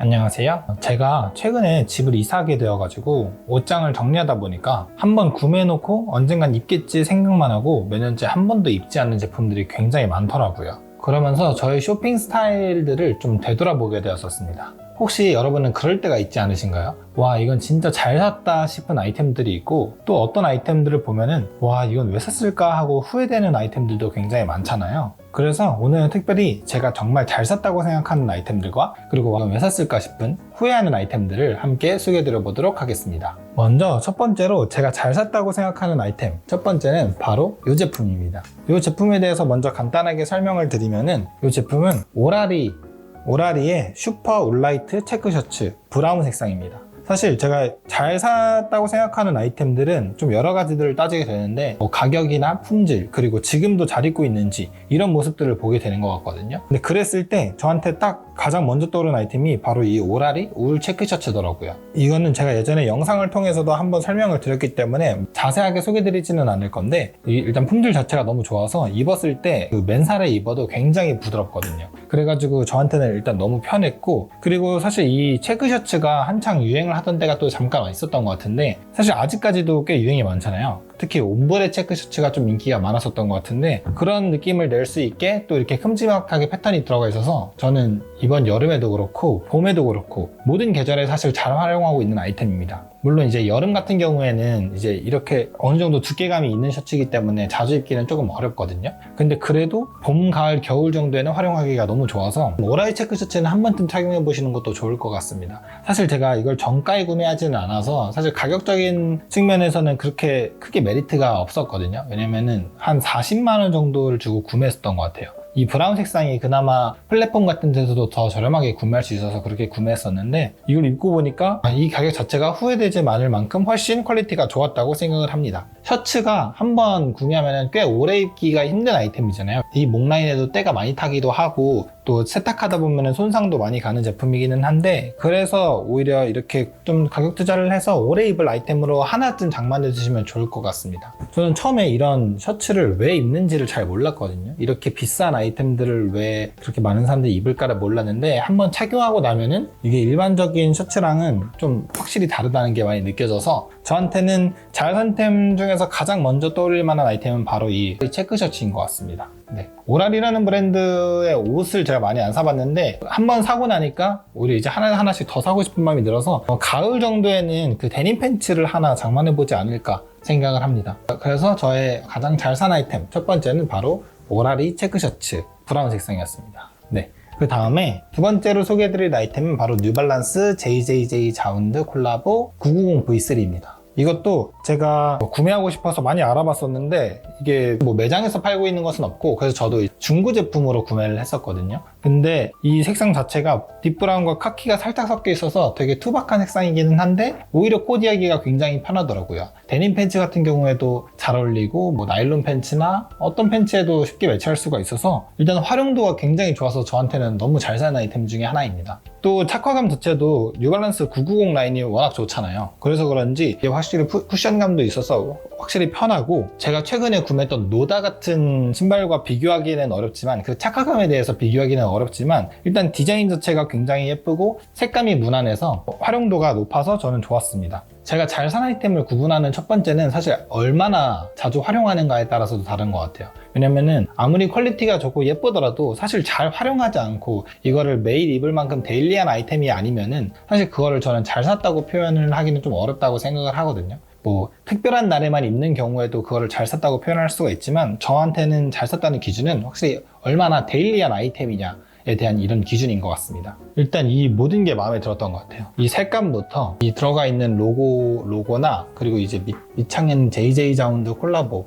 안녕하세요. 제가 최근에 집을 이사하게 되어가지고 옷장을 정리하다 보니까 한번 구매해놓고 언젠간 입겠지 생각만 하고 몇 년째 한 번도 입지 않는 제품들이 굉장히 많더라고요. 그러면서 저의 쇼핑 스타일들을 좀 되돌아보게 되었었습니다. 혹시 여러분은 그럴 때가 있지 않으신가요? 와, 이건 진짜 잘 샀다 싶은 아이템들이 있고, 또 어떤 아이템들을 보면은 와, 이건 왜 샀을까 하고 후회되는 아이템들도 굉장히 많잖아요. 그래서 오늘은 특별히 제가 정말 잘 샀다고 생각하는 아이템들과, 그리고 왜 샀을까 싶은 후회하는 아이템들을 함께 소개해드려 보도록 하겠습니다. 먼저 첫 번째로 제가 잘 샀다고 생각하는 아이템, 첫 번째는 바로 이 제품입니다. 이 제품에 대해서 먼저 간단하게 설명을 드리면은, 이 제품은 오라리의 슈퍼 울라이트 체크 셔츠 브라운 색상입니다. 사실 제가 잘 샀다고 생각하는 아이템들은 좀 여러 가지들을 따지게 되는데, 가격이나 품질, 그리고 지금도 잘 입고 있는지 이런 모습들을 보게 되는 것 같거든요. 근데 그랬을 때 저한테 딱 가장 먼저 떠오르는 아이템이 바로 이 오라리 울 체크 셔츠더라고요. 이거는 제가 예전에 영상을 통해서도 한번 설명을 드렸기 때문에 자세하게 소개드리지는 않을 건데, 일단 품질 자체가 너무 좋아서 입었을 때 그 맨살에 입어도 굉장히 부드럽거든요. 그래가지고 저한테는 일단 너무 편했고, 그리고 사실 이 체크 셔츠가 한창 유행을 하던 때가 또 잠깐 있었던 것 같은데, 사실 아직까지도 꽤 유행이 많잖아요. 특히 옴브레 체크 셔츠가 좀 인기가 많았었던 것 같은데, 그런 느낌을 낼 수 있게 또 이렇게 큼지막하게 패턴이 들어가 있어서 저는 이번 여름에도 그렇고 봄에도 그렇고 모든 계절에 사실 잘 활용하고 있는 아이템입니다. 물론 이제 여름 같은 경우에는 이제 이렇게 어느 정도 두께감이 있는 셔츠이기 때문에 자주 입기는 조금 어렵거든요. 근데 그래도 봄, 가을, 겨울 정도에는 활용하기가 너무 좋아서 오라리 체크 셔츠는 한 번쯤 착용해 보시는 것도 좋을 것 같습니다. 사실 제가 이걸 정가에 구매하지는 않아서 사실 가격적인 측면에서는 그렇게 크게 메리트가 없었거든요. 왜냐면은 한 40만 원 정도를 주고 구매했었던 것 같아요. 이 브라운 색상이 그나마 플랫폼 같은 데서도 더 저렴하게 구매할 수 있어서 그렇게 구매했었는데, 이걸 입고 보니까 이 가격 자체가 후회되지 않을 만큼 훨씬 퀄리티가 좋았다고 생각을 합니다. 셔츠가 한번 구매하면 꽤 오래 입기가 힘든 아이템이잖아요. 이 목 라인에도 때가 많이 타기도 하고 또 세탁하다 보면 손상도 많이 가는 제품이기는 한데, 그래서 오히려 이렇게 좀 가격 투자를 해서 오래 입을 아이템으로 하나쯤 장만해 두시면 좋을 것 같습니다. 저는 처음에 이런 셔츠를 왜 입는지를 잘 몰랐거든요. 이렇게 비싼 아이템들을 왜 그렇게 많은 사람들이 입을까를 몰랐는데, 한번 착용하고 나면은 이게 일반적인 셔츠랑은 좀 확실히 다르다는 게 많이 느껴져서 저한테는 잘 산 템 중에서 가장 먼저 떠올릴 만한 아이템은 바로 이 체크 셔츠인 것 같습니다. 네. 오라리라는 브랜드의 옷을 제가 많이 안 사봤는데, 한번 사고 나니까 오히려 이제 하나씩 더 사고 싶은 마음이 들어서 가을 정도에는 그 데님 팬츠를 하나 장만해보지 않을까 생각을 합니다. 그래서 저의 가장 잘 산 아이템 첫 번째는 바로 오라리 체크 셔츠 브라운 색상이었습니다. 네. 그 다음에 두 번째로 소개해드릴 아이템은 바로 뉴발란스 JJJ 자운드 콜라보 990 V3입니다. 이것도 제가 구매하고 싶어서 많이 알아봤었는데, 이게 뭐 매장에서 팔고 있는 것은 없고, 그래서 저도 중고 제품으로 구매를 했었거든요. 근데 이 색상 자체가 딥브라운과 카키가 살짝 섞여 있어서 되게 투박한 색상이기는 한데, 오히려 코디하기가 굉장히 편하더라고요. 데님 팬츠 같은 경우에도 잘 어울리고, 뭐 나일론 팬츠나 어떤 팬츠에도 쉽게 매치할 수가 있어서 일단 활용도가 굉장히 좋아서 저한테는 너무 잘 사는 아이템 중에 하나입니다. 또 착화감 자체도 뉴발란스 990 라인이 워낙 좋잖아요. 그래서 그런지 이게 확실히 쿠션감도 있어서 확실히 편하고, 제가 최근에 구매했던 노다 같은 신발과 비교하기는 어렵지만, 그 착화감에 대해서 비교하기는 어렵지만, 일단 디자인 자체가 굉장히 예쁘고 색감이 무난해서 활용도가 높아서 저는 좋았습니다. 제가 잘 산 아이템을 구분하는 첫 번째는 사실 얼마나 자주 활용하는가에 따라서도 다른 것 같아요. 왜냐면은 아무리 퀄리티가 좋고 예쁘더라도 사실 잘 활용하지 않고 이거를 매일 입을 만큼 데일리한 아이템이 아니면은 사실 그거를 저는 잘 샀다고 표현을 하기는 좀 어렵다고 생각을 하거든요. 뭐 특별한 날에만 입는 경우에도 그거를 잘 샀다고 표현할 수가 있지만, 저한테는 잘 샀다는 기준은 확실히 얼마나 데일리한 아이템이냐에 대한 이런 기준인 것 같습니다. 일단 이 모든 게 마음에 들었던 것 같아요. 이 색감부터 이 들어가 있는 로고나, 그리고 이제 밑창에는 JJ 자운드 콜라보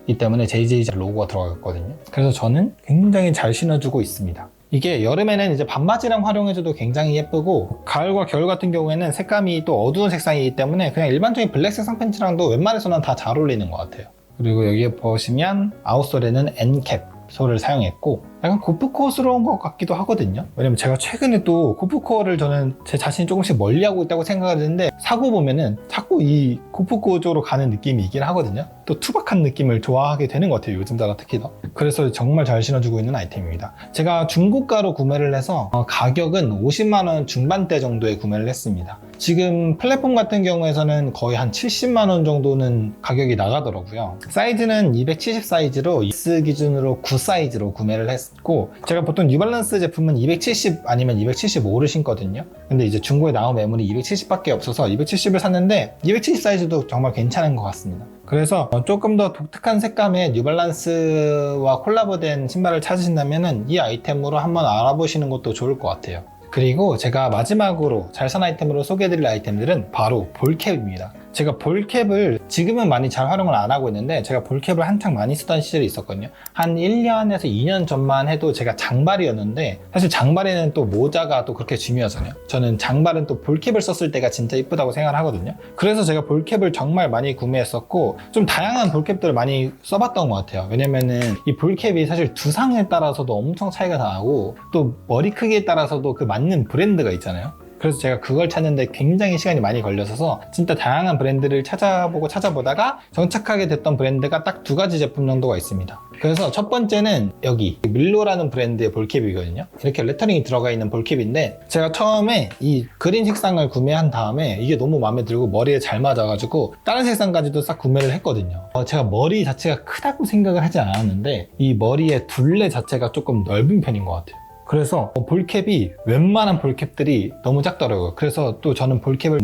이 때문에 JJ 로고가 들어갔거든요. 그래서 저는 굉장히 잘 신어주고 있습니다. 이게 여름에는 이제 반바지랑 활용해줘도 굉장히 예쁘고, 가을과 겨울 같은 경우에는 색감이 또 어두운 색상이기 때문에 그냥 일반적인 블랙 색상 팬츠랑도 웬만해서는 다 잘 어울리는 것 같아요. 그리고 여기에 보시면 아웃솔에는 엔캡 솔을 사용했고, 약간 고프코어스러운 것 같기도 하거든요. 왜냐면 제가 최근에 또 고프코어를 저는 제 자신이 조금씩 멀리하고 있다고 생각하는데 사고 보면은 자꾸 이 고프코어 쪽으로 가는 느낌이 있긴 하거든요. 또 투박한 느낌을 좋아하게 되는 것 같아요. 요즘 따라 특히 더. 그래서 정말 잘 신어주고 있는 아이템입니다. 제가 중고가로 구매를 해서 가격은 50만원 중반대 정도에 구매를 했습니다. 지금 플랫폼 같은 경우에서는 거의 한 70만원 정도는 가격이 나가더라고요. 사이즈는 270 사이즈로 S 기준으로 9 사이즈로 구매를 했고, 제가 보통 뉴발란스 제품은 270 아니면 275를 신거든요. 근데 이제 중고에 나온 매물이 270밖에 없어서 270을 샀는데 270 사이즈도 정말 괜찮은 것 같습니다. 그래서 조금 더 독특한 색감의 뉴발란스와 콜라보된 신발을 찾으신다면 이 아이템으로 한번 알아보시는 것도 좋을 것 같아요. 그리고 제가 마지막으로 잘 산 아이템으로 소개해드릴 아이템들은 바로 볼캡입니다. 제가 볼캡을 지금은 많이 잘 활용을 안 하고 있는데 제가 볼캡을 한창 많이 쓰던 시절이 있었거든요. 한 1년에서 2년 전만 해도 제가 장발이었는데 사실 장발에는 또 모자가 또 그렇게 중요하잖아요. 저는 장발은 또 볼캡을 썼을 때가 진짜 이쁘다고 생각을 하거든요. 그래서 제가 볼캡을 정말 많이 구매했었고 좀 다양한 볼캡들을 많이 써봤던 것 같아요. 왜냐면은 이 볼캡이 사실 두상에 따라서도 엄청 차이가 나고 또 머리 크기에 따라서도 그 맞는 브랜드가 있잖아요. 그래서 제가 그걸 찾는데 굉장히 시간이 많이 걸려서 진짜 다양한 브랜드를 찾아보다가 정착하게 됐던 브랜드가 딱 2가지 제품 정도가 있습니다. 그래서 첫 번째는 여기 밀로라는 브랜드의 볼캡이거든요. 이렇게 레터링이 들어가 있는 볼캡인데 제가 처음에 이 그린 색상을 구매한 다음에 이게 너무 마음에 들고 머리에 잘 맞아가지고 다른 색상까지도 싹 구매를 했거든요. 제가 머리 자체가 크다고 생각을 하지 않았는데 이 머리의 둘레 자체가 조금 넓은 편인 것 같아요. 그래서 볼캡이 웬만한 볼캡들이 너무 작더라고요. 그래서 또 저는 볼캡을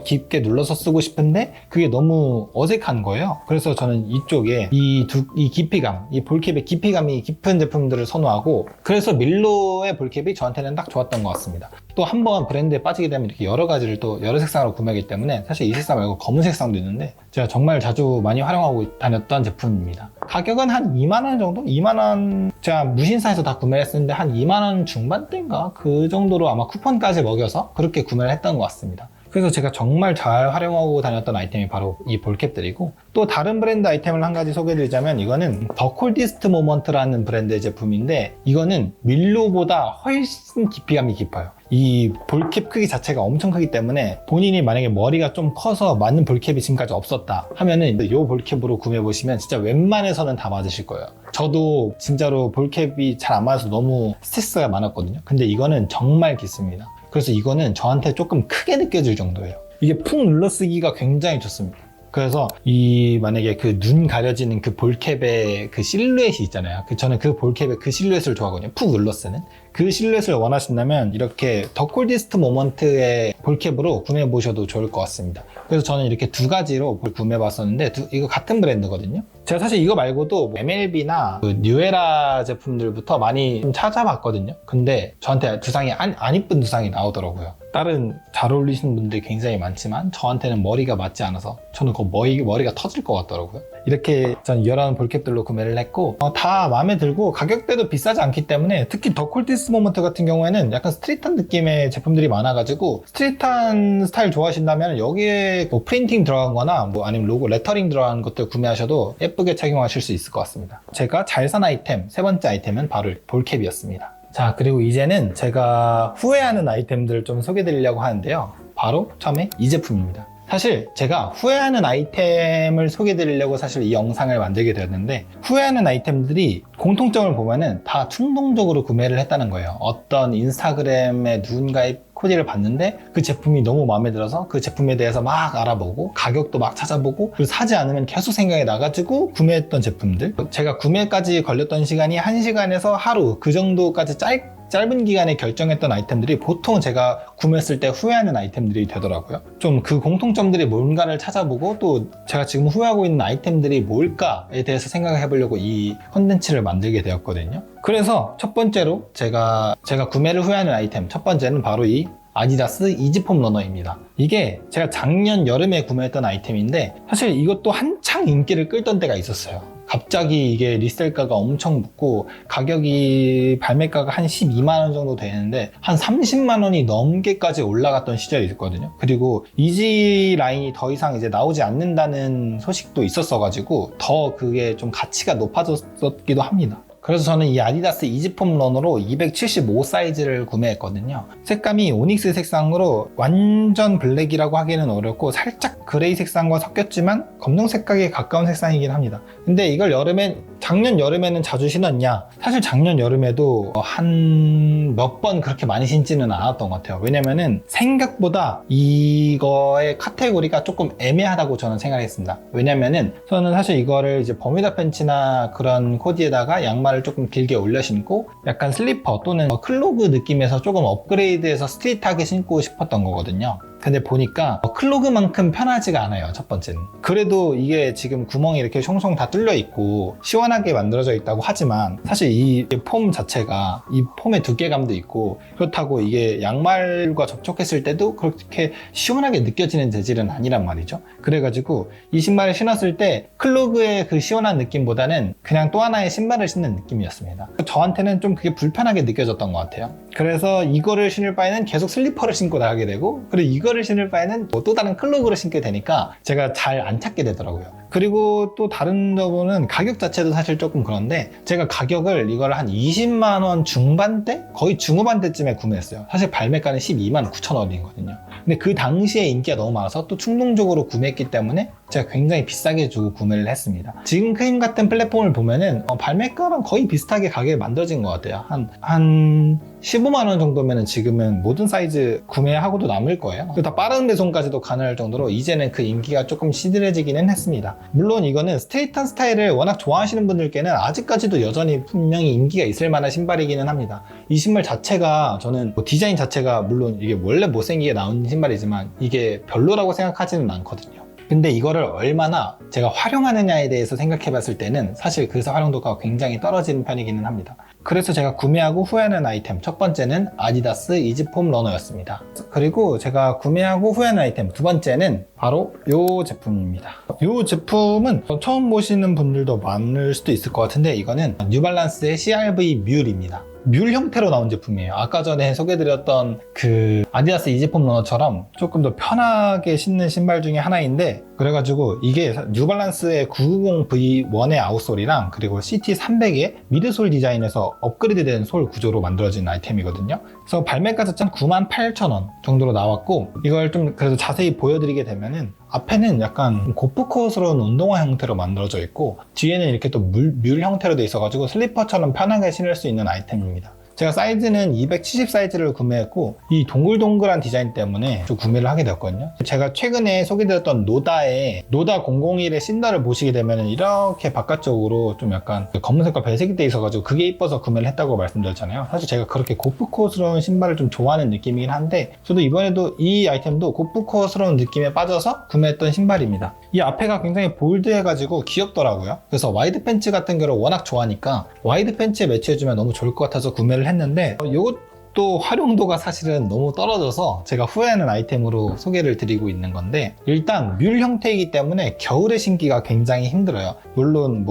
깊게 눌러서 쓰고 싶은데 그게 너무 어색한 거예요. 그래서 저는 이쪽에 이 깊이감, 이 볼캡의 깊이감이 깊은 제품들을 선호하고, 그래서 밀로의 볼캡이 저한테는 딱 좋았던 것 같습니다. 또 한 번 브랜드에 빠지게 되면 이렇게 여러 가지를 또 여러 색상으로 구매하기 때문에 사실 이 색상 말고 검은 색상도 있는데 제가 정말 자주 많이 활용하고 다녔던 제품입니다. 가격은 한 2만원 정도? 2만원, 제가 무신사에서 다 구매를 했었는데 한 2만원 중반대인가? 그 정도로 아마 쿠폰까지 먹여서 그렇게 구매를 했던 것 같습니다. 그래서 제가 정말 잘 활용하고 다녔던 아이템이 바로 이 볼캡들이고, 또 다른 브랜드 아이템을 한 가지 소개해드리자면 이거는 더 콜디스트 모먼트라는 브랜드의 제품인데 이거는 밀로보다 훨씬 깊이감이 깊어요. 이 볼캡 크기 자체가 엄청 크기 때문에 본인이 만약에 머리가 좀 커서 맞는 볼캡이 지금까지 없었다 하면은 이 볼캡으로 구매해보시면 진짜 웬만해서는 다 맞으실 거예요. 저도 진짜로 볼캡이 잘 안 맞아서 너무 스트레스가 많았거든요. 근데 이거는 정말 깊습니다. 그래서 이거는 저한테 조금 크게 느껴질 정도예요. 이게 푹 눌러쓰기가 굉장히 좋습니다. 그래서 만약에 그 눈 가려지는 그 볼캡의 그 실루엣이 있잖아요. 저는 그 볼캡의 그 실루엣을 좋아하거든요. 푹 눌러쓰는 그 실루엣을 원하신다면 이렇게 더 콜디스트 모먼트의 볼캡으로 구매해 보셔도 좋을 것 같습니다. 그래서 저는 이렇게 2가지로 구매해 봤었는데 이거 같은 브랜드거든요. 제가 사실 이거 말고도 MLB나 그 뉴에라 제품들부터 많이 좀 찾아봤거든요. 근데 저한테 두상이 안 이쁜 두상이 나오더라고요. 다른 잘 어울리시는 분들이 굉장히 많지만 저한테는 머리가 맞지 않아서 저는 그 머리가 터질 것 같더라고요. 이렇게 전 여러 볼캡들로 구매를 했고 다 마음에 들고 가격대도 비싸지 않기 때문에, 특히 더 콜디스트 모먼트 같은 경우에는 약간 스트릿한 느낌의 제품들이 많아가지고 스트릿한 스타일 좋아하신다면 여기에 뭐 프린팅 들어간 거나 뭐 아니면 로고 레터링 들어간 것들 구매하셔도 예쁘게 착용하실 수 있을 것 같습니다. 제가 잘 산 아이템 세 번째 아이템은 바로 볼캡이었습니다. 자, 그리고 이제는 제가 후회하는 아이템들을 좀 소개해드리려고 하는데요. 바로 처음에 이 제품입니다. 사실 제가 후회하는 아이템을 소개해드리려고 사실 이 영상을 만들게 되었는데, 후회하는 아이템들이 공통점을 보면은 다 충동적으로 구매를 했다는 거예요. 어떤 인스타그램에 누군가의 코디를 봤는데 그 제품이 너무 마음에 들어서 그 제품에 대해서 막 알아보고 가격도 막 찾아보고, 그리고 사지 않으면 계속 생각이 나가지고 구매했던 제품들. 제가 구매까지 걸렸던 시간이 1시간에서 하루, 그 정도까지 짧은 기간에 결정했던 아이템들이 보통 제가 구매했을 때 후회하는 아이템들이 되더라고요. 좀 그 공통점들이 뭔가를 찾아보고 또 제가 지금 후회하고 있는 아이템들이 뭘까에 대해서 생각을 해보려고 이 컨텐츠를 만들게 되었거든요. 그래서 첫 번째로 제가 구매를 후회하는 아이템 첫 번째는 바로 이 아디다스 이지폼 러너입니다. 이게 제가 작년 여름에 구매했던 아이템인데 사실 이것도 한창 인기를 끌던 때가 있었어요. 갑자기 이게 리셀가가 엄청 붙고 가격이 발매가가 한 12만원 정도 되는데 한 30만원이 넘게까지 올라갔던 시절이 있거든요. 그리고 이지 라인이 더 이상 이제 나오지 않는다는 소식도 있었어가지고 더 그게 좀 가치가 높아졌기도 합니다. 그래서 저는 이 아디다스 이지폼 러너로 275 사이즈를 구매했거든요. 색감이 오닉스 색상으로 완전 블랙이라고 하기는 어렵고 살짝 그레이 색상과 섞였지만 검정 색깔에 가까운 색상이긴 합니다. 근데 이걸 작년 여름에는 자주 신었냐? 사실 작년 여름에도 한 몇 번 그렇게 많이 신지는 않았던 것 같아요. 왜냐면은 생각보다 이거의 카테고리가 조금 애매하다고 저는 생각했습니다. 왜냐면은 저는 사실 이거를 이제 버뮤다 팬츠나 그런 코디에다가 양말을 조금 길게 올려 신고 약간 슬리퍼 또는 클로그 느낌에서 조금 업그레이드해서 스트릿하게 신고 싶었던 거거든요. 근데 보니까 클로그만큼 편하지가 않아요. 첫 번째는. 그래도 이게 지금 구멍이 이렇게 송송 다 뚫려 있고 시원하게 만들어져 있다고 하지만 사실 이 폼 자체가 이 폼의 두께감도 있고 그렇다고 이게 양말과 접촉했을 때도 그렇게 시원하게 느껴지는 재질은 아니란 말이죠. 그래가지고 이 신발을 신었을 때 클로그의 그 시원한 느낌보다는 그냥 또 하나의 신발을 신는 느낌이었습니다. 저한테는 좀 그게 불편하게 느껴졌던 것 같아요. 그래서 이거를 신을 바에는 계속 슬리퍼를 신고 나가게 되고 그리고 이거를 신을 바에는 또 다른 클로그를 신게 되니까 제가 잘 안 찾게 되더라고요. 그리고 또 다른 점은 가격 자체도 사실 조금 그런데 제가 가격을 이걸 한 20만원 중반대? 거의 중후반대쯤에 구매했어요. 사실 발매가는 12만 9천 원이거든요. 근데 그 당시에 인기가 너무 많아서 또 충동적으로 구매했기 때문에 제가 굉장히 비싸게 주고 구매를 했습니다. 지금 크림 같은 플랫폼을 보면은 발매가랑 거의 비슷하게 가격이 만들어진 것 같아요. 한 15만원 정도면은 지금은 모든 사이즈 구매하고도 남을 거예요. 그리고 다 빠른 배송까지도 가능할 정도로 이제는 그 인기가 조금 시들해지기는 했습니다. 물론 이거는 스트레이트한 스타일을 워낙 좋아하시는 분들께는 아직까지도 여전히 분명히 인기가 있을 만한 신발이기는 합니다. 이 신발 자체가 저는 디자인 자체가 물론 이게 원래 못생기게 나온 신발이지만 이게 별로라고 생각하지는 않거든요. 근데 이거를 얼마나 제가 활용하느냐에 대해서 생각해 봤을 때는 사실 그 활용도가 굉장히 떨어지는 편이기는 합니다. 그래서 제가 구매하고 후회하는 아이템 첫 번째는 아디다스 이지폼 러너였습니다. 그리고 제가 구매하고 후회하는 아이템 두 번째는 바로 이 제품입니다. 이 제품은 처음 보시는 분들도 많을 수도 있을 것 같은데 이거는 뉴발란스의 CRV 뮬입니다. 뮬 형태로 나온 제품이에요. 아까 전에 소개해드렸던 그 아디다스 이지폼 러너처럼 조금 더 편하게 신는 신발 중에 하나인데 그래가지고 이게 뉴발란스의 990V1의 아웃솔이랑 그리고 CT300의 미드솔 디자인에서 업그레이드된 솔 구조로 만들어진 아이템이거든요. 그래서 발매가 자체는 98,000원 정도로 나왔고 이걸 좀 그래도 자세히 보여드리게 되면은 앞에는 약간 고프컷스러운 운동화 형태로 만들어져 있고 뒤에는 이렇게 또 뮬 형태로 돼 있어가지고 슬리퍼처럼 편하게 신을 수 있는 아이템입니다. 제가 사이즈는 270 사이즈를 구매했고 이 동글동글한 디자인 때문에 좀 구매를 하게 되었거든요. 제가 최근에 소개드렸던 노다의 노다 001의 신다를 보시게 되면 이렇게 바깥쪽으로 좀 약간 검은색과 배색이 돼 있어가지고 그게 이뻐서 구매를 했다고 말씀드렸잖아요. 사실 제가 그렇게 고프컷스러운 신발을 좀 좋아하는 느낌이긴 한데 저도 이번에도 이 아이템도 고프컷스러운 느낌에 빠져서 구매했던 신발입니다. 이 앞에가 굉장히 볼드해가지고 귀엽더라고요. 그래서 와이드 팬츠 같은 거를 워낙 좋아하니까 와이드 팬츠에 매치해주면 너무 좋을 것 같아서 구매를 했는데 이것도 활용도가 사실은 너무 떨어져서 제가 후회하는 아이템으로 소개를 드리고 있는 건데 일단 뮬 형태이기 때문에 겨울에 신기가 굉장히 힘들어요. 물론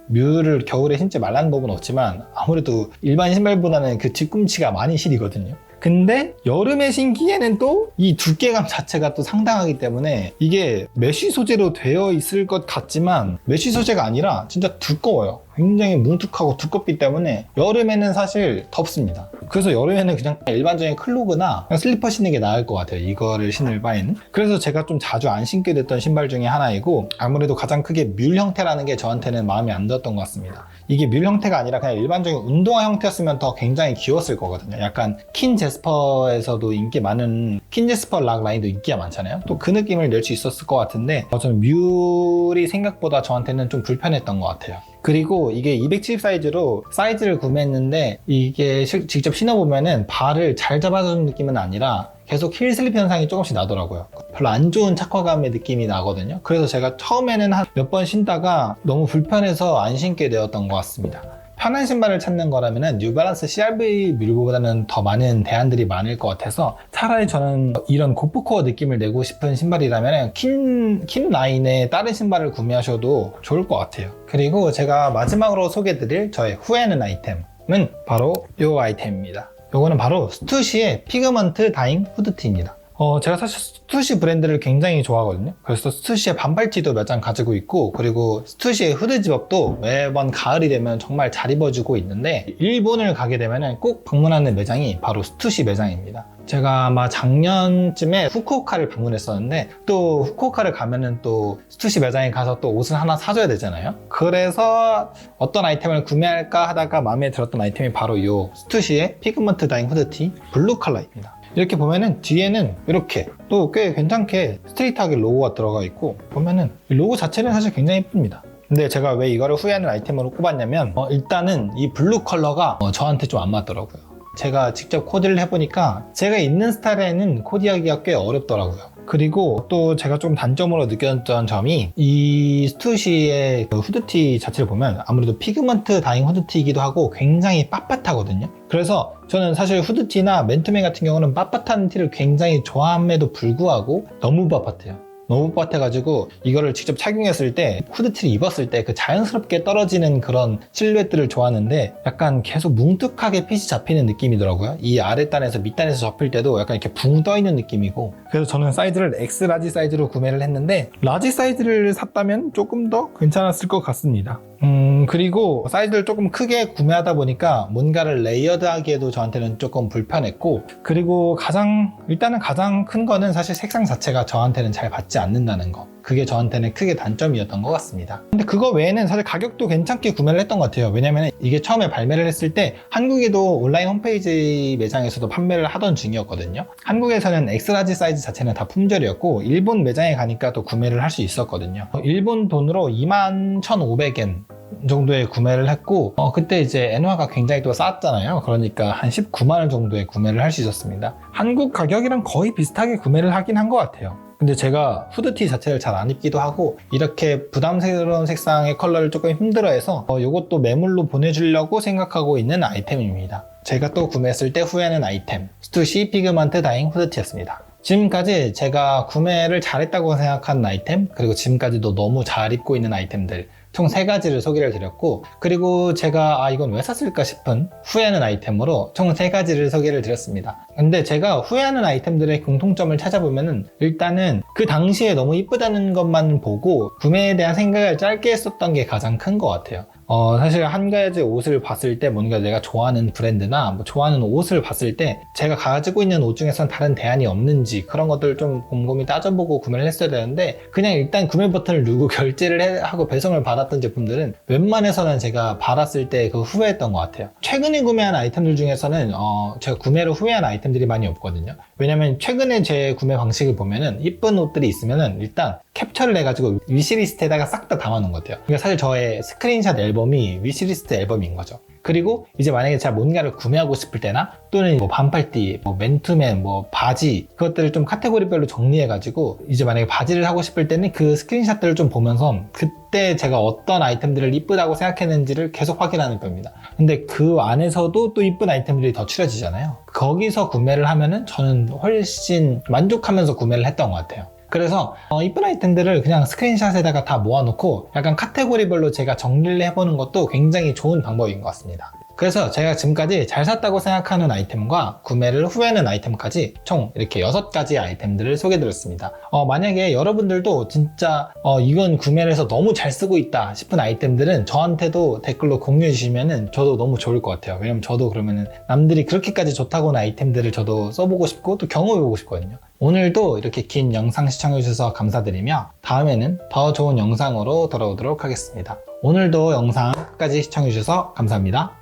뮬을 겨울에 신지 말라는 법은 없지만 아무래도 일반 신발보다는 그 뒤꿈치가 많이 시리거든요. 근데 여름에 신기에는 또 이 두께감 자체가 또 상당하기 때문에 이게 메쉬 소재로 되어 있을 것 같지만 메쉬 소재가 아니라 진짜 두꺼워요. 굉장히 뭉툭하고 두껍기 때문에 여름에는 사실 덥습니다. 그래서 여름에는 그냥 일반적인 클로그나 그냥 슬리퍼 신는 게 나을 것 같아요. 이거를 신을 바에는. 그래서 제가 좀 자주 안 신게 됐던 신발 중에 하나이고 아무래도 가장 크게 뮬 형태라는 게 저한테는 마음에 안 들었던 것 같습니다. 이게 뮬 형태가 아니라 그냥 일반적인 운동화 형태였으면 더 굉장히 귀여웠을 거거든요. 약간 킨 제스퍼에서도 인기 많은 킨 제스퍼 락 라인도 인기가 많잖아요. 또 그 느낌을 낼 수 있었을 것 같은데 저는 뮬이 생각보다 저한테는 좀 불편했던 것 같아요. 그리고 이게 270 사이즈로 사이즈를 구매했는데 이게 직접 신어보면은 발을 잘 잡아주는 느낌은 아니라 계속 힐 슬립 현상이 조금씩 나더라고요. 별로 안 좋은 착화감의 느낌이 나거든요. 그래서 제가 처음에는 한 몇 번 신다가 너무 불편해서 안 신게 되었던 것 같습니다. 편한 신발을 찾는 거라면 뉴발란스 CRV 뮬보다는 더 많은 대안들이 많을 것 같아서 차라리 저는 이런 고프코어 느낌을 내고 싶은 신발이라면 킨 라인의 다른 신발을 구매하셔도 좋을 것 같아요. 그리고 제가 마지막으로 소개해드릴 저의 후회하는 아이템은 바로 이 아이템입니다. 이거는 바로 스투시의 피그먼트 다잉 후드티입니다. 제가 사실 스투시 브랜드를 굉장히 좋아하거든요. 그래서 스투시의 반팔티도 몇 장 가지고 있고, 그리고 스투시의 후드 집업도 매번 가을이 되면 정말 잘 입어주고 있는데, 일본을 가게 되면 꼭 방문하는 매장이 바로 스투시 매장입니다. 제가 아마 작년쯤에 후쿠오카를 방문했었는데, 또 후쿠오카를 가면은 또 스투시 매장에 가서 또 옷을 하나 사줘야 되잖아요. 그래서 어떤 아이템을 구매할까 하다가 마음에 들었던 아이템이 바로 이 스투시의 피그먼트 다잉 후드티 블루 컬러입니다. 이렇게 보면은 뒤에는 이렇게 또 꽤 괜찮게 스트레이트하게 로고가 들어가 있고, 보면은 이 로고 자체는 사실 굉장히 예쁩니다. 근데 제가 왜 이거를 후회하는 아이템으로 꼽았냐면 일단은 이 블루 컬러가 저한테 좀 안 맞더라고요. 제가 직접 코디를 해보니까 제가 입는 스타일에는 코디하기가 꽤 어렵더라고요. 그리고 또 제가 좀 단점으로 느꼈던 점이 이 스투시의 그 후드티 자체를 보면 아무래도 피그먼트 다잉 후드티이기도 하고 굉장히 빳빳하거든요. 그래서 저는 사실 후드티나 맨투맨 같은 경우는 빳빳한 티를 굉장히 좋아함에도 불구하고 너무 빳빳해요. 너무 뻣뻣해가지고 이거를 직접 착용했을 때, 후드티를 입었을 때 그 자연스럽게 떨어지는 그런 실루엣들을 좋아하는데 약간 계속 뭉툭하게 핏이 잡히는 느낌이더라고요. 이 아랫단에서 밑단에서 접힐 때도 약간 이렇게 붕 떠있는 느낌이고, 그래서 저는 사이즈를 X 라지 사이즈로 구매를 했는데 라지 사이즈를 샀다면 조금 더 괜찮았을 것 같습니다. 그리고 사이즈를 조금 크게 구매하다 보니까 뭔가를 레이어드하기에도 저한테는 조금 불편했고, 그리고 일단은 가장 큰 거는 사실 색상 자체가 저한테는 잘 받지 않는다는 거. 그게 저한테는 크게 단점이었던 것 같습니다. 근데 그거 외에는 사실 가격도 괜찮게 구매를 했던 것 같아요. 왜냐면 이게 처음에 발매를 했을 때 한국에도 온라인 홈페이지 매장에서도 판매를 하던 중이었거든요. 한국에서는 엑스라지 사이즈 자체는 다 품절이었고, 일본 매장에 가니까 또 구매를 할 수 있었거든요. 일본 돈으로 21,500엔 정도에 구매를 했고, 그때 이제 엔화가 굉장히 또 쌌잖아요. 그러니까 한 19만원 정도에 구매를 할 수 있었습니다. 한국 가격이랑 거의 비슷하게 구매를 하긴 한 것 같아요. 근데 제가 후드티 자체를 잘 안 입기도 하고 이렇게 부담스러운 색상의 컬러를 조금 힘들어해서 이것도 매물로 보내주려고 생각하고 있는 아이템입니다. 제가 또 구매했을 때 후회하는 아이템, 스투시 피그먼트 다잉 후드티였습니다. 지금까지 제가 구매를 잘했다고 생각하는 아이템, 그리고 지금까지도 너무 잘 입고 있는 아이템들 총 3가지를 소개를 드렸고, 그리고 제가 이건 왜 샀을까 싶은 후회하는 아이템으로 총 3가지를 소개를 드렸습니다. 근데 제가 후회하는 아이템들의 공통점을 찾아보면은 일단은 그 당시에 너무 이쁘다는 것만 보고 구매에 대한 생각을 짧게 했었던 게 가장 큰 것 같아요. 사실 한 가지 옷을 봤을 때 뭔가 내가 좋아하는 브랜드나 좋아하는 옷을 봤을 때 제가 가지고 있는 옷 중에선 다른 대안이 없는지 그런 것들을 좀 곰곰이 따져보고 구매를 했어야 되는데, 그냥 일단 구매 버튼을 누르고 결제를 하고 배송을 받았던 제품들은 웬만해서는 제가 받았을 때 후회했던 것 같아요. 최근에 구매한 아이템들 중에서는 제가 구매를 후회한 아이템들이 많이 없거든요. 왜냐면 최근에 제 구매 방식을 보면은 이쁜 옷들이 있으면은 일단 캡처를 해가지고 위시리스트에다가 싹 다 담아놓은 것 같아요. 그러니까 사실 저의 스크린샷 앨범이 위시리스트 앨범인 거죠. 그리고 이제 만약에 제가 뭔가를 구매하고 싶을 때나 또는 반팔티, 맨투맨, 바지, 그것들을 좀 카테고리별로 정리해가지고 이제 만약에 바지를 하고 싶을 때는 그 스크린샷들을 좀 보면서 그때 제가 어떤 아이템들을 이쁘다고 생각했는지를 계속 확인하는 겁니다. 근데 그 안에서도 또 이쁜 아이템들이 더 추려지잖아요. 거기서 구매를 하면은 저는 훨씬 만족하면서 구매를 했던 것 같아요. 그래서 이쁜 아이템들을 그냥 스크린샷에다가 다 모아놓고 약간 카테고리별로 제가 정리를 해보는 것도 굉장히 좋은 방법인 것 같습니다. 그래서 제가 지금까지 잘 샀다고 생각하는 아이템과 구매를 후회하는 아이템까지 총 이렇게 6가지 아이템들을 소개해드렸습니다. 만약에 여러분들도 진짜 이건 구매를 해서 너무 잘 쓰고 있다 싶은 아이템들은 저한테도 댓글로 공유해 주시면 저도 너무 좋을 것 같아요. 왜냐면 저도 그러면은 남들이 그렇게까지 좋다고 하는 아이템들을 저도 써보고 싶고 또 경험해보고 싶거든요. 오늘도 이렇게 긴 영상 시청해주셔서 감사드리며 다음에는 더 좋은 영상으로 돌아오도록 하겠습니다. 오늘도 영상 끝까지 시청해주셔서 감사합니다.